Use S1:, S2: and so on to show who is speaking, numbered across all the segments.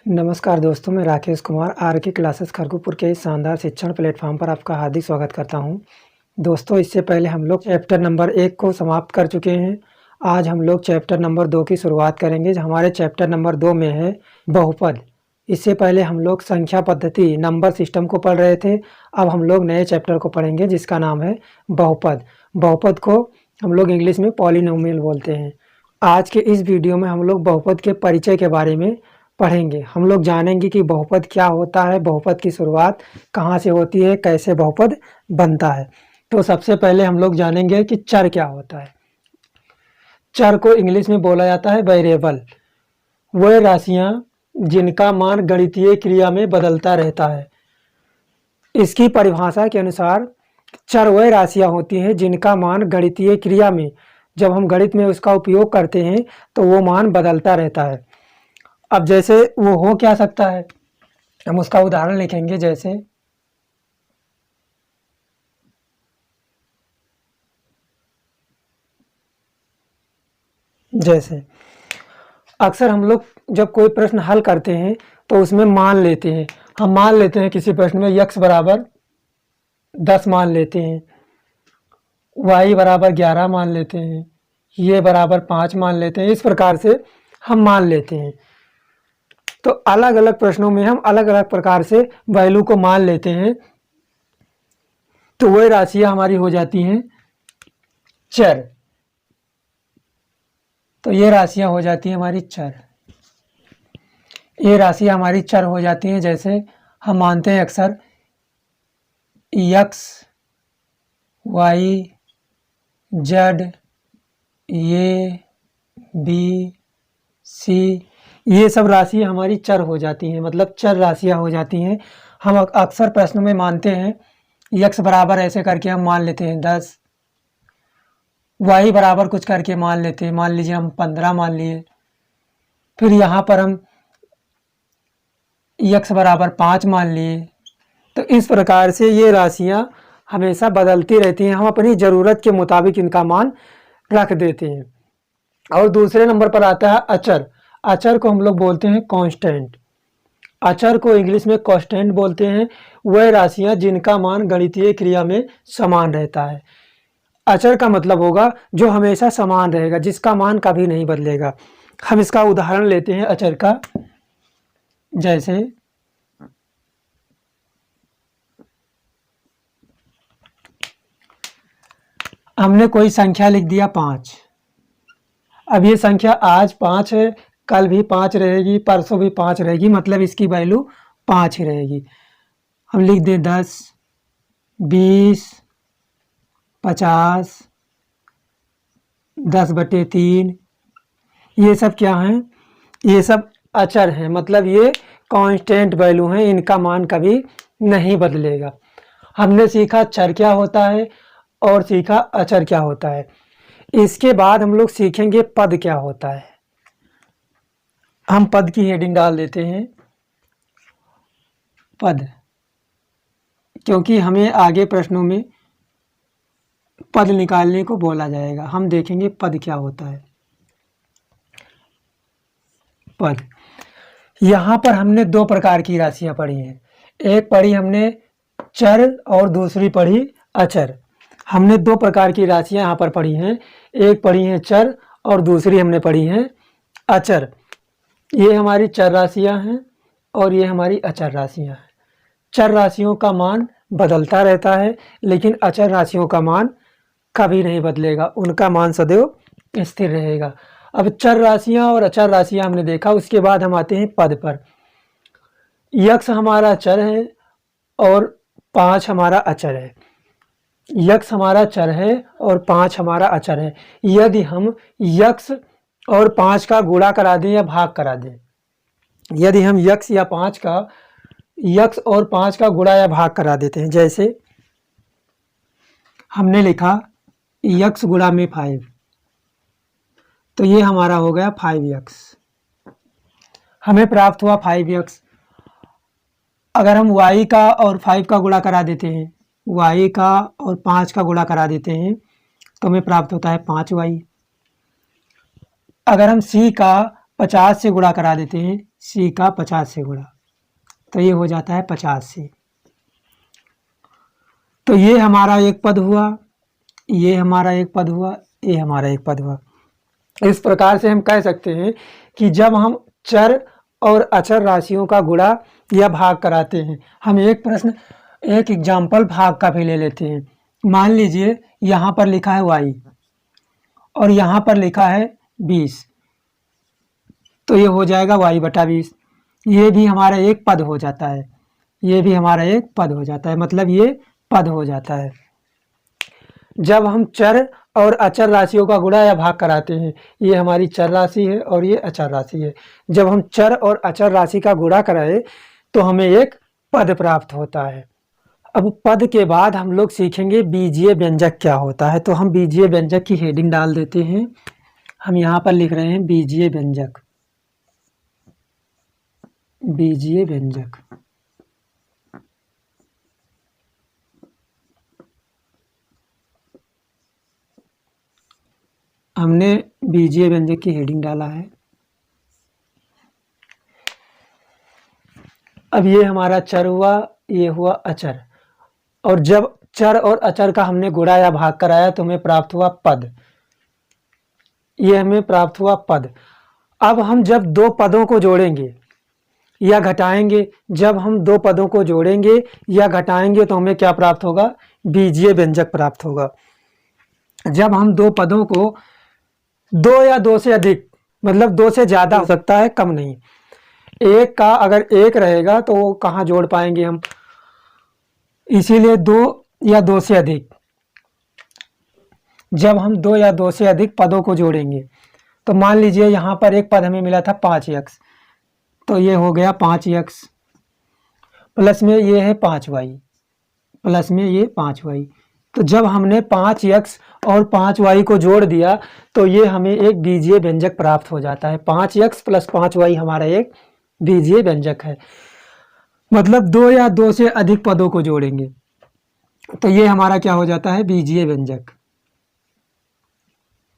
S1: नमस्कार दोस्तों, मैं राकेश कुमार आर के क्लासेस खरगोपुर के इस शानदार शिक्षण प्लेटफॉर्म पर आपका हार्दिक स्वागत करता हूं। दोस्तों, इससे पहले हम लोग चैप्टर नंबर 1 को समाप्त कर चुके हैं। आज हम लोग चैप्टर नंबर 2 की शुरुआत करेंगे। हमारे चैप्टर नंबर 2 में है बहुपद। इससे पहले हम लोग संख्या पद्धति नंबर सिस्टम को पढ़ रहे थे। अब हम लोग नए चैप्टर को पढ़ेंगे जिसका नाम है बहुपद। बहुपद को हम लोग इंग्लिश में पॉलिनोमियल बोलते हैं। आज के इस वीडियो में हम लोग बहुपद के परिचय के बारे में पढ़ेंगे। हम लोग जानेंगे कि बहुपद क्या होता है, बहुपद की शुरुआत कहाँ से होती है, कैसे बहुपद बनता है। तो सबसे पहले हम लोग जानेंगे कि चर क्या होता है। चर को इंग्लिश में बोला जाता है वेरिएबल। वह राशियां जिनका मान गणितीय क्रिया में बदलता रहता है। इसकी परिभाषा के अनुसार चर वह राशियां होती हैं जिनका मान गणितीय क्रिया में, जब हम गणित में उसका उपयोग करते हैं तो वो मान बदलता रहता है। अब जैसे वो हो क्या सकता है, हम उसका उदाहरण लिखेंगे। जैसे अक्सर हम लोग जब कोई प्रश्न हल करते हैं तो उसमें मान लेते हैं। हम मान लेते हैं किसी प्रश्न में x बराबर 10 मान लेते हैं, y बराबर 11 मान लेते हैं, ये बराबर 5 मान लेते हैं। इस प्रकार से हम मान लेते हैं। तो अलग अलग प्रश्नों में हम अलग अलग प्रकार से वैल्यू को मान लेते हैं। तो वह राशियां हमारी हो जाती हैं चर। तो ये राशियां हो जाती हैं हमारी चर। ये राशियां हमारी चर हो जाती हैं। जैसे हम मानते हैं अक्सर x, y, z, a, b, c, ये सब राशियां हमारी चर हो जाती हैं, मतलब चर राशियां हो जाती हैं। हम अक्सर प्रश्न में मानते हैं x बराबर ऐसे करके हम मान लेते हैं 10, y बराबर कुछ करके मान लेते हैं, मान लीजिए हम 15 मान लिए। फिर यहाँ पर हम x बराबर 5 मान लिए। तो इस प्रकार से ये राशियां हमेशा बदलती रहती हैं। हम अपनी ज़रूरत के मुताबिक इनका मान रख देते हैं। और दूसरे नंबर पर आता है अचर। अचर को हम लोग बोलते हैं कांस्टेंट। अचर को इंग्लिश में कांस्टेंट बोलते हैं। वह राशियां जिनका मान गणितीय क्रिया में समान रहता है। अचर का मतलब होगा जो हमेशा समान रहेगा, जिसका मान कभी नहीं बदलेगा। हम इसका उदाहरण लेते हैं अचर का। जैसे हमने कोई संख्या लिख दिया 5। अब ये संख्या आज 5 है, कल भी 5 रहेगी, परसों भी 5 रहेगी, मतलब इसकी वैल्यू 5 ही रहेगी। हम लिख दें 10, 20, 50, 10/3। ये सब क्या हैं? ये सब अचर हैं, मतलब ये कांस्टेंट वैल्यू हैं, इनका मान कभी नहीं बदलेगा। हमने सीखा चर क्या होता है और सीखा अचर क्या होता है। इसके बाद हम लोग सीखेंगे पद क्या होता है। हम पद की हेडिंग डाल देते हैं पद, क्योंकि हमें आगे प्रश्नों में पद निकालने को बोला जाएगा। हम देखेंगे पद क्या होता है। पद, यहाँ पर हमने दो प्रकार की राशियां पढ़ी हैं। एक पढ़ी हमने चर और दूसरी पढ़ी अचर। हमने दो प्रकार की राशियां यहाँ पर पढ़ी हैं। एक पढ़ी है चर और दूसरी हमने पढ़ी है अचर। ये हमारी चर राशियां हैं और ये हमारी अचर राशियां हैं। चर राशियों का मान बदलता रहता है, लेकिन अचर राशियों का मान कभी नहीं बदलेगा, उनका मान सदैव स्थिर रहेगा। अब चर राशियां और अचर राशियां हमने देखा। उसके बाद हम आते हैं पद पर। x हमारा चर है और 5 हमारा अचर है। x हमारा चर है और 5 हमारा अचर है। यदि हम x और 5 का गुणा करा दें या भाग करा दें, यदि हम x और 5 का गुणा या भाग करा देते हैं, जैसे हमने लिखा x गुणा में 5, तो ये हमारा हो गया 5x। हमें प्राप्त हुआ 5x। अगर हम y का और 5 का गुणा करा देते हैं, y का और 5 का गुणा करा देते हैं, तो हमें प्राप्त होता है 5y। अगर हम c का 50 से गुणा करा देते हैं, c का 50 से गुणा, तो ये हो जाता है 50c। तो ये हमारा एक पद हुआ, ये हमारा एक पद हुआ, ये हमारा एक पद हुआ। इस प्रकार से हम कह सकते हैं कि जब हम चर और अचर राशियों का गुणा या भाग कराते हैं, हम एक एग्जाम्पल भाग का भी ले लेते हैं। मान लीजिए यहाँ पर लिखा है y और यहाँ पर लिखा है 20, तो ये हो जाएगा y/20। ये भी हमारा एक पद हो जाता है, ये भी हमारा एक पद हो जाता है, मतलब ये पद हो जाता है। जब हम चर और अचर राशियों का गुणा या भाग कराते हैं, ये हमारी चर राशि है और ये अचर राशि है। जब हम चर और अचर राशि का गुणा कराएं तो हमें एक पद प्राप्त होता है। अब पद के बाद हम लोग सीखेंगे बीजीय व्यंजक क्या होता है। तो हम बीजीय व्यंजक की हेडिंग डाल देते हैं। हम यहाँ पर लिख रहे हैं बीजीय व्यंजक, बीजीय व्यंजक। हमने बीजीय व्यंजक की हेडिंग डाला है। अब ये हमारा चर हुआ, ये हुआ अचर, और जब चर और अचर का हमने गुणा या भाग कराया तो हमें प्राप्त हुआ पद, ये हमें प्राप्त हुआ पद। अब हम जब दो पदों को जोड़ेंगे या घटाएंगे, जब हम दो पदों को जोड़ेंगे या घटाएंगे तो हमें क्या प्राप्त होगा? बीजीय व्यंजक प्राप्त होगा। जब हम दो पदों को, दो या दो से अधिक, मतलब दो से ज़्यादा हो सकता है, कम नहीं। एक का अगर एक रहेगा तो वो कहाँ जोड़ पाएंगे हम, इसीलिए दो या दो से अधिक। जब हम दो या दो से अधिक पदों को जोड़ेंगे तो मान लीजिए यहाँ पर एक पद हमें मिला था 5x, तो ये हो गया 5x, प्लस में ये है 5y, प्लस में ये 5y। तो जब हमने 5x और 5y को जोड़ दिया तो ये हमें एक बीजीय व्यंजक प्राप्त हो जाता है। 5x प्लस 5y हमारा एक बीजीय व्यंजक है। मतलब दो या दो से अधिक पदों को जोड़ेंगे तो ये हमारा क्या हो जाता है? बीजीय व्यंजक।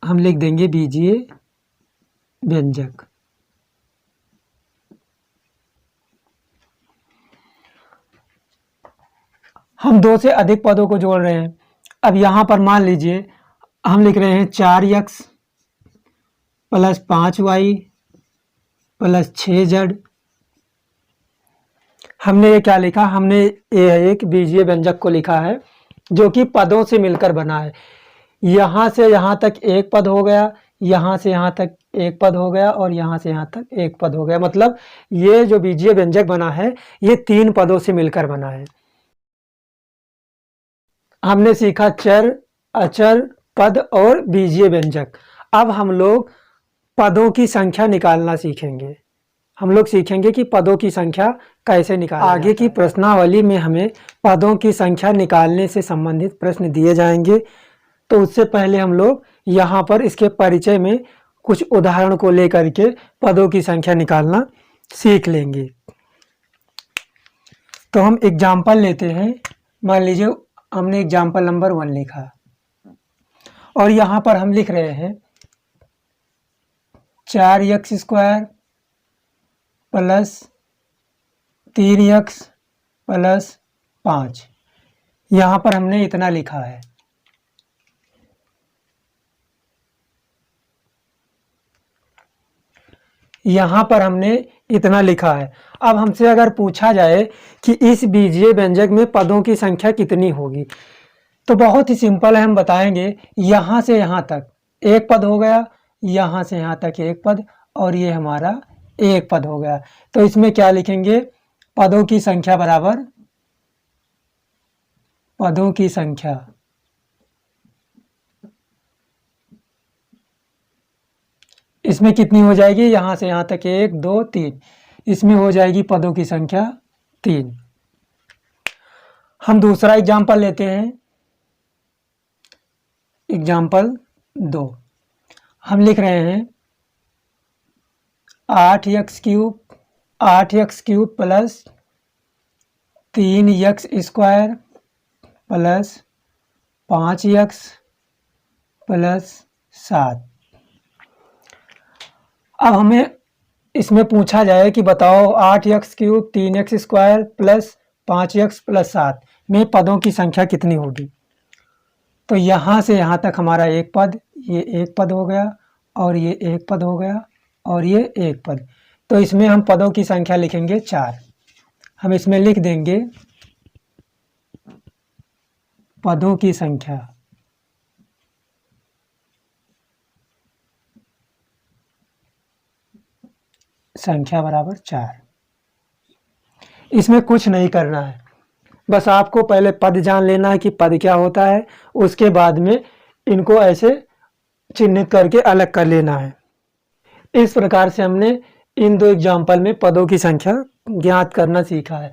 S1: हम लिख देंगे बीजीय व्यंजक। हम दो से अधिक पदों को जोड़ रहे हैं। अब यहाँ पर मान लीजिए हम लिख रहे हैं 4x plus 5y plus 6z। हमने ये क्या लिखा? हमने ये एक बीजीय व्यंजक को लिखा है जो कि पदों से मिलकर बना है। यहाँ से यहाँ तक एक पद हो गया, यहाँ से यहाँ तक एक पद हो गया और यहाँ से यहाँ तक एक पद हो गया। मतलब ये जो बीजीय व्यंजक बना है ये 3 पदों से मिलकर बना है। हमने सीखा चर, अचर, पद और बीजीय व्यंजक। अब हम लोग पदों की संख्या निकालना सीखेंगे। हम लोग सीखेंगे कि पदों की संख्या कैसे निकालें। आगे की प्रश्नावली में हमें पदों की संख्या निकालने से संबंधित प्रश्न दिए जाएंगे। तो उससे पहले हम लोग यहाँ पर इसके परिचय में कुछ उदाहरण को लेकर के पदों की संख्या निकालना सीख लेंगे। तो हम एग्जाम्पल लेते हैं। मान लीजिए हमने एग्जाम्पल नंबर 1 लिखा और यहाँ पर हम लिख रहे हैं 4x² प्लस 3x प्लस 5। यहाँ पर हमने इतना लिखा है। यहाँ पर हमने इतना लिखा है। अब हमसे अगर पूछा जाए कि इस बीजीय व्यंजक में पदों की संख्या कितनी होगी, तो बहुत ही सिंपल है, हम बताएंगे यहाँ से यहाँ तक एक पद हो गया, यहाँ से यहाँ तक एक पद और ये हमारा एक पद हो गया। तो इसमें क्या लिखेंगे? पदों की संख्या बराबर पदों की संख्या। इसमें कितनी हो जाएगी? यहाँ से यहाँ तक 1 2 3, इसमें हो जाएगी पदों की संख्या 3। हम दूसरा एग्जाम्पल लेते हैं, एग्जाम्पल 2। हम लिख रहे हैं 8x³ plus 3x² plus 5x plus 7। अब हमें इसमें पूछा जाए कि बताओ 8x³ 3x² plus 5x plus 7 में पदों की संख्या कितनी होगी। तो यहाँ से यहाँ तक हमारा एक पद, ये एक पद हो गया और ये एक पद हो गया और ये एक पद। तो इसमें हम पदों की संख्या लिखेंगे 4। हम इसमें लिख देंगे पदों की संख्या बराबर 4। इसमें कुछ नहीं करना है, बस आपको पहले पद जान लेना है कि पद क्या होता है, उसके बाद में इनको ऐसे चिन्हित करके अलग कर लेना है। इस प्रकार से हमने इन दो एग्जाम्पल में पदों की संख्या ज्ञात करना सीखा है।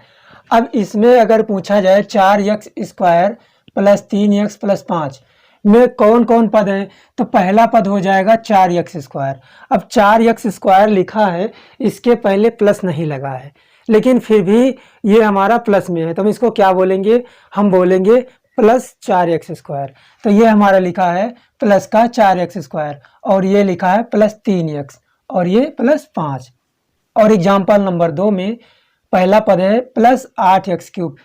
S1: अब इसमें अगर पूछा जाए 4x² प्लस 3x प्लस 5 में कौन कौन पद हैं, तो पहला पद हो जाएगा 4x²। अब 4x² लिखा है, इसके पहले प्लस नहीं लगा है, लेकिन फिर भी ये हमारा प्लस में है, तो हम इसको क्या बोलेंगे, हम बोलेंगे प्लस 4x²। तो ये हमारा लिखा है प्लस का 4x² और ये लिखा है प्लस 3x और ये प्लस 5। और एग्जाम्पल नंबर 2 में पहला पद है प्लस 8x³।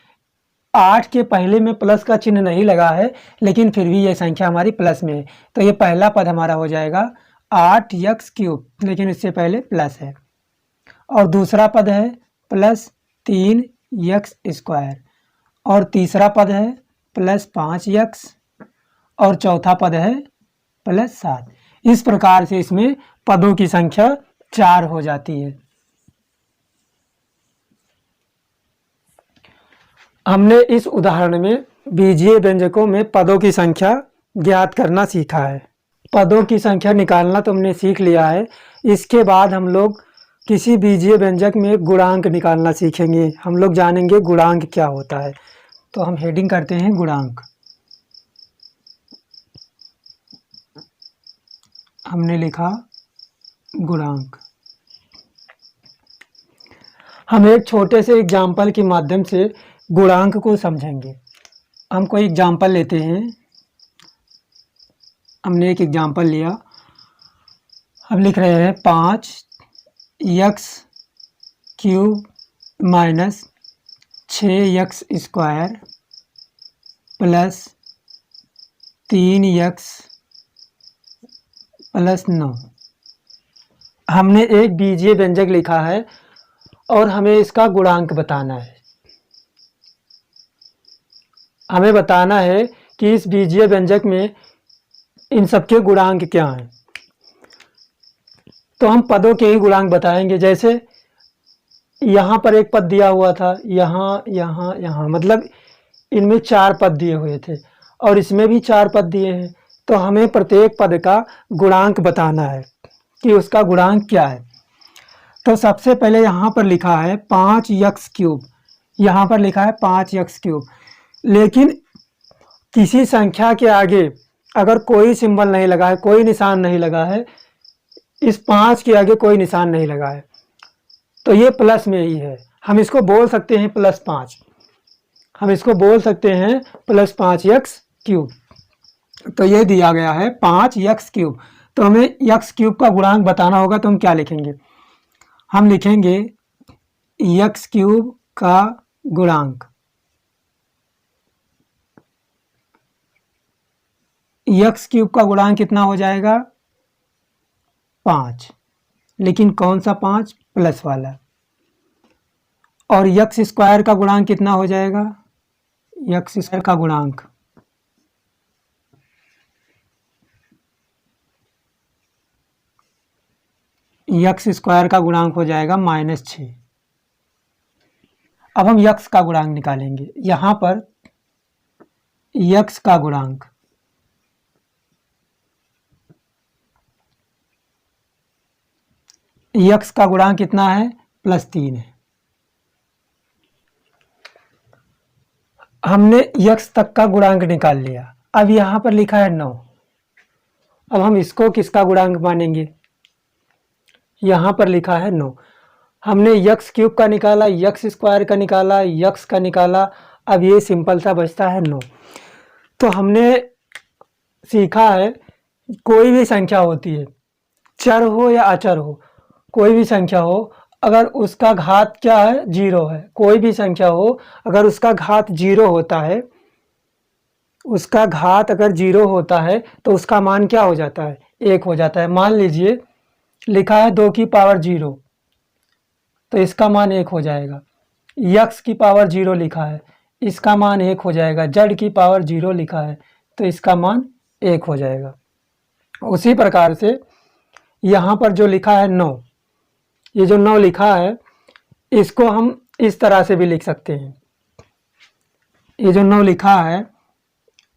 S1: 8 के पहले में प्लस का चिन्ह नहीं लगा है, लेकिन फिर भी ये संख्या हमारी प्लस में है, तो ये पहला पद हमारा हो जाएगा 8x³, लेकिन इससे पहले प्लस है। और दूसरा पद है प्लस 3x² और तीसरा पद है प्लस 5x और चौथा पद है प्लस 7। इस प्रकार से इसमें पदों की संख्या 4 हो जाती है। हमने इस उदाहरण में बीजीय व्यंजकों में पदों की संख्या ज्ञात करना सीखा है। पदों की संख्या निकालना तो हमने सीख लिया है। इसके बाद हम लोग किसी बीजीय व्यंजक में गुणांक निकालना सीखेंगे। हम लोग जानेंगे गुणांक क्या होता है। तो हम हेडिंग करते हैं गुणांक। हमने लिखा गुणांक। हम एक छोटे से एग्जाम्पल के माध्यम से गुणांक को समझेंगे। हम कोई एग्जाम्पल लेते हैं। हमने एक एग्जाम्पल लिया, हम लिख रहे हैं 5x³ minus 6x² plus 3x plus 9। हमने एक बीजीय व्यंजक लिखा है और हमें इसका गुणांक बताना है। हमें बताना है कि इस बीजीय व्यंजक में इन सबके गुणांक क्या हैं। तो हम पदों के ही गुणांक बताएंगे। जैसे यहाँ पर एक पद दिया हुआ था, यहाँ यहाँ यहाँ, मतलब इनमें 4 पद दिए हुए थे और इसमें भी 4 पद दिए हैं। तो हमें प्रत्येक पद का गुणांक बताना है कि उसका गुणांक क्या है। तो सबसे पहले यहाँ पर लिखा है 5x³। यहाँ पर लिखा है 5x³, लेकिन किसी संख्या के आगे अगर कोई सिंबल नहीं लगा है, कोई निशान नहीं लगा है, इस 5 के आगे कोई निशान नहीं लगा है, तो ये प्लस में ही है। हम इसको बोल सकते हैं +5। हम इसको बोल सकते हैं +5x³। तो ये दिया गया है 5x³। तो हमें x³ का गुणांक बताना होगा, तो हम क्या लिखेंगे, हम लिखेंगे x³ का गुणांक। x³ का गुणांक कितना हो जाएगा, 5, लेकिन कौन सा 5, प्लस वाला। और x² का गुणांक कितना हो जाएगा, x² का गुणांक x² का गुणांक हो जाएगा -6। अब हम x का गुणांक निकालेंगे। यहाँ पर x का गुणांक कितना है, +3 है। हमने x तक का गुणांक निकाल लिया। अब यहाँ पर लिखा है 9। अब हम इसको किसका गुणांक मानेंगे, यहाँ पर लिखा है 9। हमने x³ का निकाला, x² का निकाला, x का निकाला, अब ये सिंपल सा बचता है 9। तो हमने सीखा है कोई भी संख्या होती है, चर हो या अचर हो, कोई भी संख्या हो अगर उसका घात क्या है, 0 है, कोई भी संख्या हो अगर उसका घात 0 होता है, उसका घात अगर 0 होता है तो उसका मान क्या हो जाता है, 1 हो जाता है। मान लीजिए लिखा है 2 की पावर 0, तो इसका मान 1 हो जाएगा। यक्स की पावर 0 लिखा है, इसका मान 1 हो जाएगा। जेड की पावर 0 लिखा है तो इसका मान 1 हो जाएगा। उसी प्रकार से यहाँ पर जो लिखा है 9, ये जो 9 लिखा है इसको हम इस तरह से भी लिख सकते हैं। ये जो 9 लिखा है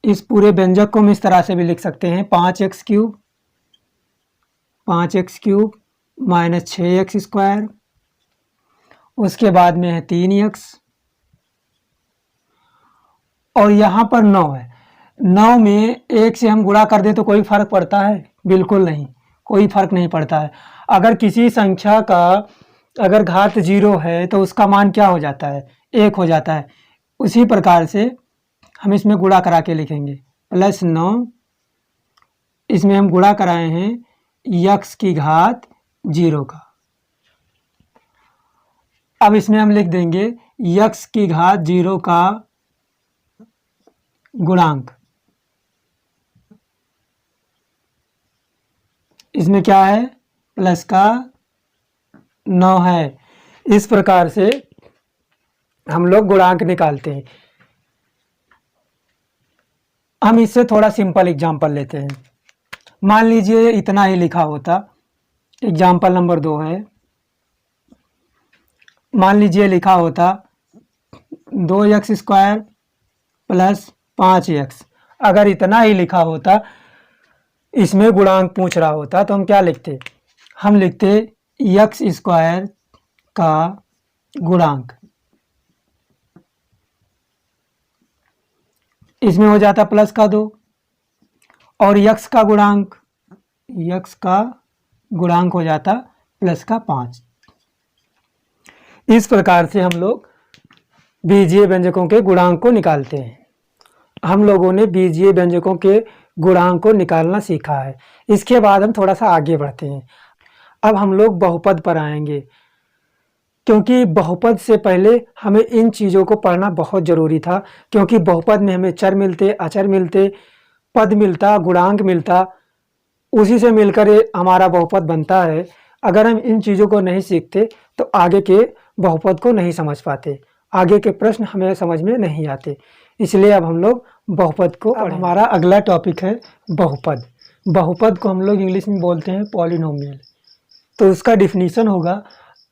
S1: इस पूरे व्यंजक को हम इस तरह से भी लिख सकते हैं, 5x cube minus 6x square, उसके बाद में है 3x, और यहाँ पर 9 है। 9 में 1 से हम गुणा कर दें तो कोई फर्क पड़ता है? बिल्कुल नहीं, कोई फर्क नहीं पड़ता है। अगर किसी संख्या का अगर घात 0 है तो उसका मान क्या हो जाता है, 1 हो जाता है। उसी प्रकार से हम इसमें गुणा करा के लिखेंगे, प्लस 9, इसमें हम गुणा कराए हैं यक्स की घात 0 का। अब इसमें हम लिख देंगे यक्स की घात 0 का गुणांक। इसमें क्या है, प्लस का 9 है। इस प्रकार से हम लोग गुणांक निकालते हैं। हम इससे थोड़ा सिंपल एग्जांपल लेते हैं। मान लीजिए इतना ही लिखा होता, एग्जांपल नंबर 2 है। मान लीजिए लिखा होता 2x स्क्वायर प्लस 5x। अगर इतना ही लिखा होता, इसमें गुणांक पूछ रहा होता तो हम क्या लिखते, हम लिखते x स्क्वायर का गुणांक। इसमें हो जाता प्लस का 2, और x का गुणांक हो जाता प्लस का 5। इस प्रकार से हम लोग बीजीय व्यंजकों के गुणांक को निकालते हैं। हम लोगों ने बीजीय व्यंजकों के गुणांक को निकालना सीखा है। इसके बाद हम थोड़ा सा आगे बढ़ते हैं। अब हम लोग बहुपद पर आएंगे, क्योंकि बहुपद से पहले हमें इन चीज़ों को पढ़ना बहुत ज़रूरी था। क्योंकि बहुपद में हमें चर मिलते, अचर मिलते, पद मिलता, गुणांक मिलता, उसी से मिलकर हमारा बहुपद बनता है। अगर हम इन चीज़ों को नहीं सीखते तो आगे के बहुपद को नहीं समझ पाते, आगे के प्रश्न हमें समझ में नहीं आते। इसलिए अब हम लोग बहुपद को पढ़ें। हमारा अगला टॉपिक है बहुपद। बहुपद को हम लोग इंग्लिश में बोलते हैं पॉलिनोमियल। तो उसका डिफिनीशन होगा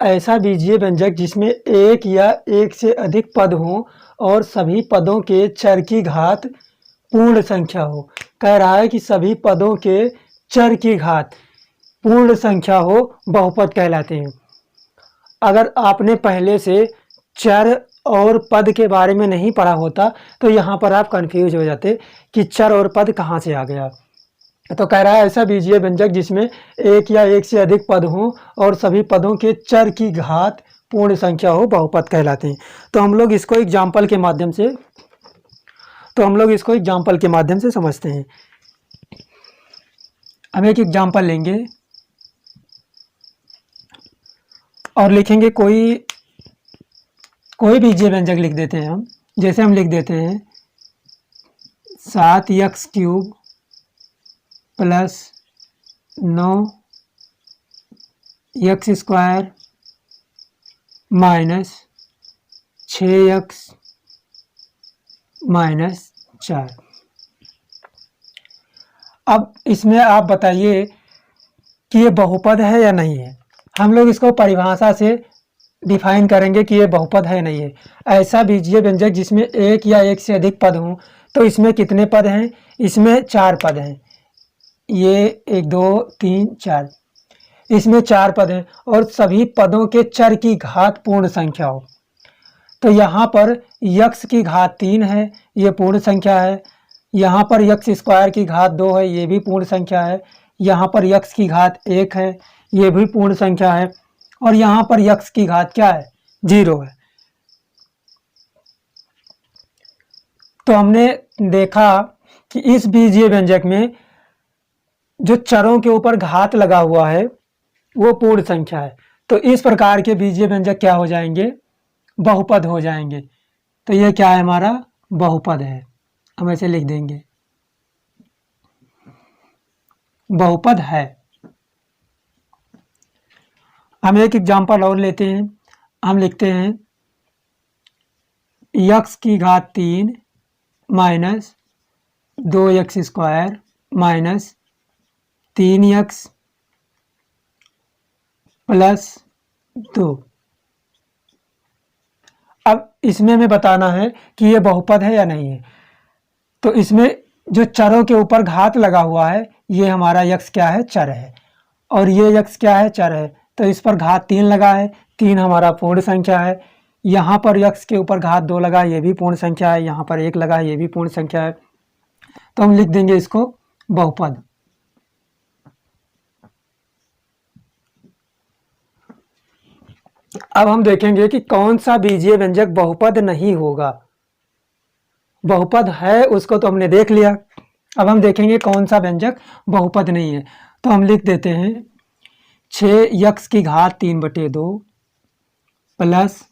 S1: ऐसा बीजीय व्यंजक जिसमें एक या एक से अधिक पद हों और सभी पदों के चर की घात पूर्ण संख्या हो। कह रहा है कि सभी पदों के चर की घात पूर्ण संख्या हो, बहुपद कहलाते हैं। अगर आपने पहले से चर और पद के बारे में नहीं पढ़ा होता तो यहाँ पर आप कंफ्यूज हो जाते कि चर और पद कहाँ से आ गया। तो कह रहा है ऐसा बीजीय व्यंजक जिसमें एक या एक से अधिक पद हों और सभी पदों के चर की घात पूर्ण संख्या हो, बहुपद कहलाते हैं। तो हम लोग इसको एग्जाम्पल के माध्यम से समझते हैं। हम एक एग्जाम्पल लेंगे और लिखेंगे कोई बीजीय व्यंजक लिख देते हैं हम। जैसे हम लिख देते हैं 7x cube plus 9x square minus 6x minus 4। अब इसमें आप बताइए कि ये बहुपद है या नहीं है। हम लोग इसको परिभाषा से डिफाइन करेंगे कि ये बहुपद है नहीं है। ऐसा बीजीय व्यंजक जिसमें एक या एक से अधिक पद हों, तो इसमें कितने पद हैं, इसमें 4 पद हैं। ये 1 2 3 4, इसमें 4 पद हैं और सभी पदों के चर की घात पूर्ण संख्या हो। तो यहाँ पर यक्स की घात 3 है, ये पूर्ण संख्या है। यहाँ पर यक्स स्क्वायर की घात 2 है, ये भी पूर्ण संख्या है। यहाँ पर यक्स की घात 1 है, ये भी पूर्ण संख्या है। और यहाँ पर यक्स की घात क्या है, 0 है। तो हमने देखा कि इस बीजीय व्यंजक में जो चरों के ऊपर घात लगा हुआ है वो पूर्ण संख्या है। तो इस प्रकार के बीजीय व्यंजक क्या हो जाएंगे? बहुपद हो जाएंगे। तो ये क्या है? हमारा बहुपद है। हम ऐसे लिख देंगे, बहुपद है। हम एक एग्जांपल और लेते हैं। हम लिखते हैं x की घात 3 minus 2x square minus 3x plus 2। अब इसमें हमें बताना है कि ये बहुपद है या नहीं है। तो इसमें जो चरों के ऊपर घात लगा हुआ है, ये हमारा x क्या है? चर है। और ये x क्या है? चर है। तो इस पर घात 3 लगा है, 3 हमारा पूर्ण संख्या है। यहाँ पर x के ऊपर घात 2 लगा, ये भी पूर्ण संख्या है। यहाँ पर 1 लगा, ये भी पूर्ण संख्या है। तो हम लिख देंगे इसको बहुपद। अब हम देखेंगे कि कौन सा बीजीय व्यंजक बहुपद नहीं होगा। बहुपद है उसको तो हमने देख लिया। अब हम देखेंगे कौन सा व्यंजक बहुपद नहीं है। तो हम लिख देते हैं 6x की घात 3/2 plus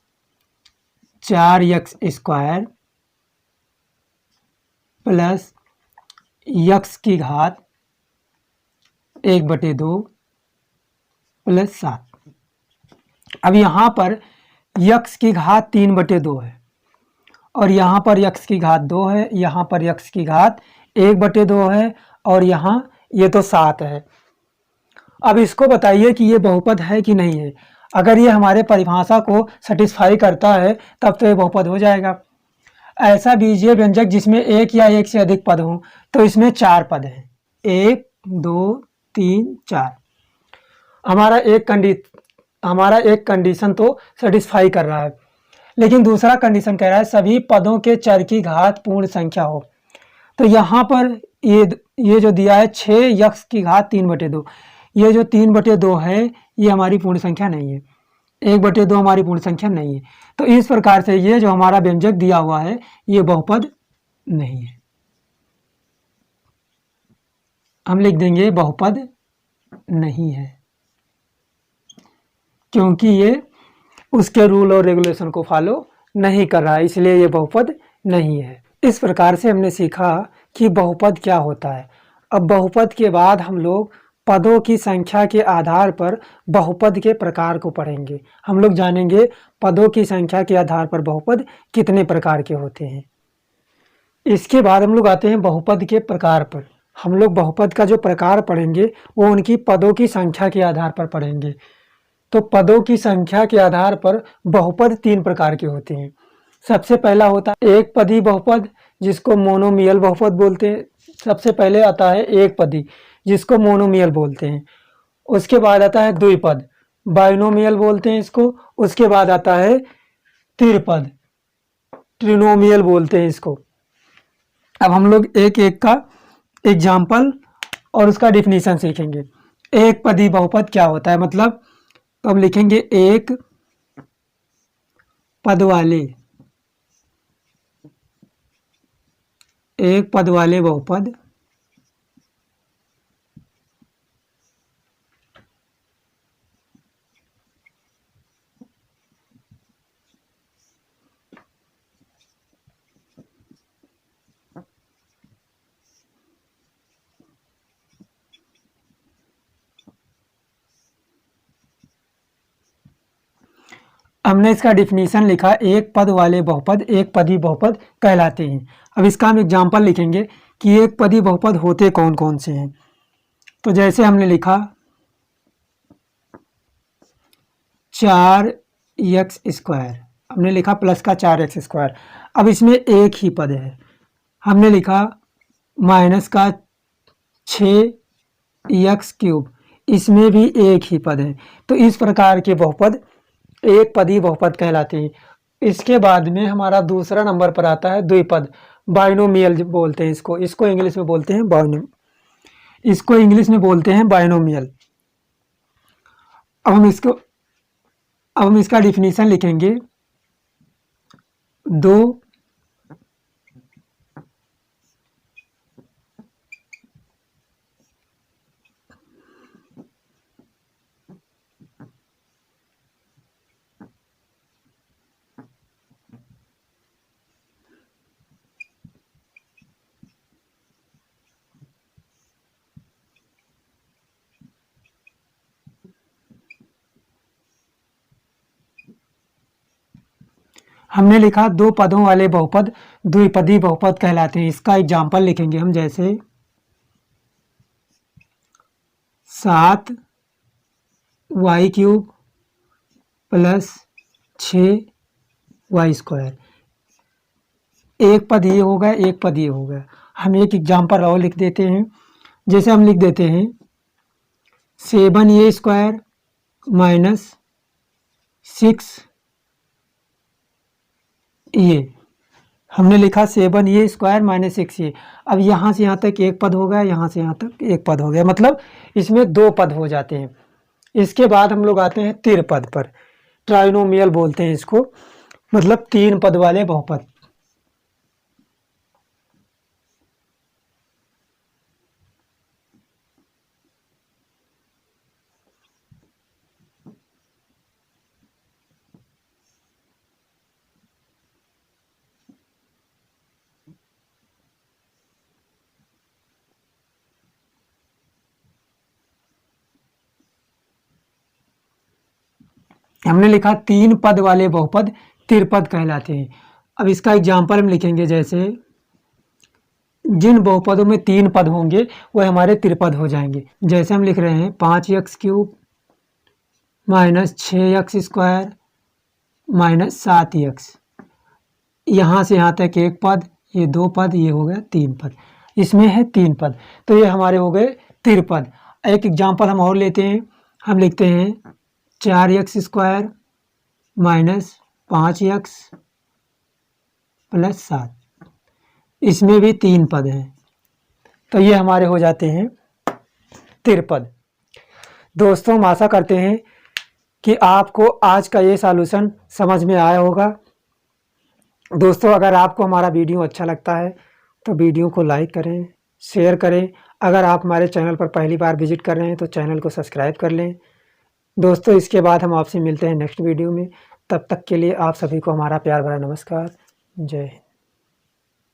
S1: 4x square plus x की घात 1/2 प्लस 7। अब यहाँ पर x की घात 3/2 है और यहाँ पर x की घात 2 है, यहाँ पर x की घात 1/2 है और यहाँ ये तो 7 है। अब इसको बताइए कि ये बहुपद है कि नहीं है। अगर ये हमारे परिभाषा को सेटिस्फाई करता है तब तो ये बहुपद हो जाएगा। ऐसा बीजीय व्यंजक जिसमें एक या एक से अधिक पद हों, तो इसमें 4 पद हैं, 1 2 3 4। हमारा एक कंडीशन तो सेटिस्फाई कर रहा है, लेकिन दूसरा कंडीशन कह रहा है सभी पदों के चर की घात पूर्ण संख्या हो। तो यहाँ पर ये जो दिया है 6x की घात 3/2, ये जो 3/2 है ये हमारी पूर्ण संख्या नहीं है, 1/2 हमारी पूर्ण संख्या नहीं है। तो इस प्रकार से ये जो हमारा व्यंजक दिया हुआ है ये बहुपद नहीं है। हम लिख देंगे बहुपद नहीं है, क्योंकि ये उसके रूल और रेगुलेशन को फॉलो नहीं कर रहा है, इसलिए ये बहुपद नहीं है। इस प्रकार से हमने सीखा कि बहुपद क्या होता है। अब बहुपद के बाद हम लोग पदों की संख्या के आधार पर बहुपद के प्रकार को पढ़ेंगे। हम लोग जानेंगे पदों की संख्या के आधार पर बहुपद कितने प्रकार के होते हैं। इसके बाद हम लोग आते हैं बहुपद के प्रकार पर। हम लोग बहुपद का जो प्रकार पढ़ेंगे वो उनकी पदों की संख्या के आधार पर पढ़ेंगे। तो पदों की संख्या के आधार पर बहुपद 3 प्रकार के होते हैं। सबसे पहला होता है एक पदी बहुपद, जिसको मोनोमियल बहुपद बोलते हैं। सबसे पहले आता है एक पदी, जिसको मोनोमियल बोलते हैं। उसके बाद आता है द्विपद, बाइनोमियल बोलते हैं इसको। उसके बाद आता है त्रिपद, ट्रिनोमियल बोलते हैं इसको। अब हम लोग एक एक का एग्जाम्पल और उसका डिफिनीशन सीखेंगे। एक पदी बहुपद क्या होता है, मतलब तो हम लिखेंगे एक पद वाले बहुपद हमने इसका डिफिनीशन लिखा, एक पद वाले बहुपद एक पदी बहुपद कहलाते हैं। अब इसका हम एग्जाम्पल लिखेंगे कि एक पदी बहुपद होते कौन कौन से हैं। तो जैसे हमने लिखा 4x स्क्वायर, हमने लिखा प्लस का 4x स्क्वायर। अब इसमें एक ही पद है। हमने लिखा माइनस का 6x क्यूब, इसमें भी एक ही पद है। तो इस प्रकार के बहुपद एक पदी बहुपद कहलाते हैं। इसके बाद में हमारा दूसरा नंबर पर आता है द्विपद, बाइनोमियल बोलते हैं इसको इंग्लिश में बोलते हैं बाइनोमियल। अब हम इसका डिफिनीशन लिखेंगे, दो हमने लिखा दो पदों वाले बहुपद द्विपदी बहुपद कहलाते हैं। इसका एग्जाम्पल लिखेंगे हम, जैसे 7y³ + 6y²। एक पद ये हो गया, एक पद ये हो गया। हम एक एग्जाम्पल और लिख देते हैं, जैसे हम लिख देते हैं 7a² - 6a। हमने लिखा 7a² - 6a। अब यहाँ से यहाँ तक एक पद हो गया, यहाँ से यहाँ तक एक पद हो गया, मतलब इसमें दो पद हो जाते हैं। इसके बाद हम लोग आते हैं त्रिपद पर। ट्राइनोमियल बोलते हैं इसको, मतलब तीन पद वाले बहुपद। हमने लिखा तीन पद वाले बहुपद त्रिपद कहलाते हैं। अब इसका एग्जाम्पल हम लिखेंगे, जैसे जिन बहुपदों में तीन पद होंगे वह हमारे त्रिपद हो जाएंगे। जैसे हम लिख रहे हैं 5x³ - 6x² - 7x। यहाँ से यहाँ तक एक पद, ये दो पद, ये हो गया तीन पद। इसमें है तीन पद, तो ये हमारे हो गए त्रिपद। एक एग्जाम्पल हम और लेते हैं, हम लिखते हैं 4x² - 5x + 7। इसमें भी तीन पद हैं, तो ये हमारे हो जाते हैं त्रिपद। दोस्तों, हम आशा करते हैं कि आपको आज का ये सॉल्यूशन समझ में आया होगा। दोस्तों, अगर आपको हमारा वीडियो अच्छा लगता है तो वीडियो को लाइक करें, शेयर करें। अगर आप हमारे चैनल पर पहली बार विजिट कर रहे हैं तो चैनल को सब्सक्राइब कर लें। दोस्तों, इसके बाद हम आपसे मिलते हैं नेक्स्ट वीडियो में। तब तक के लिए आप सभी को हमारा प्यार भरा नमस्कार। जय हिंद।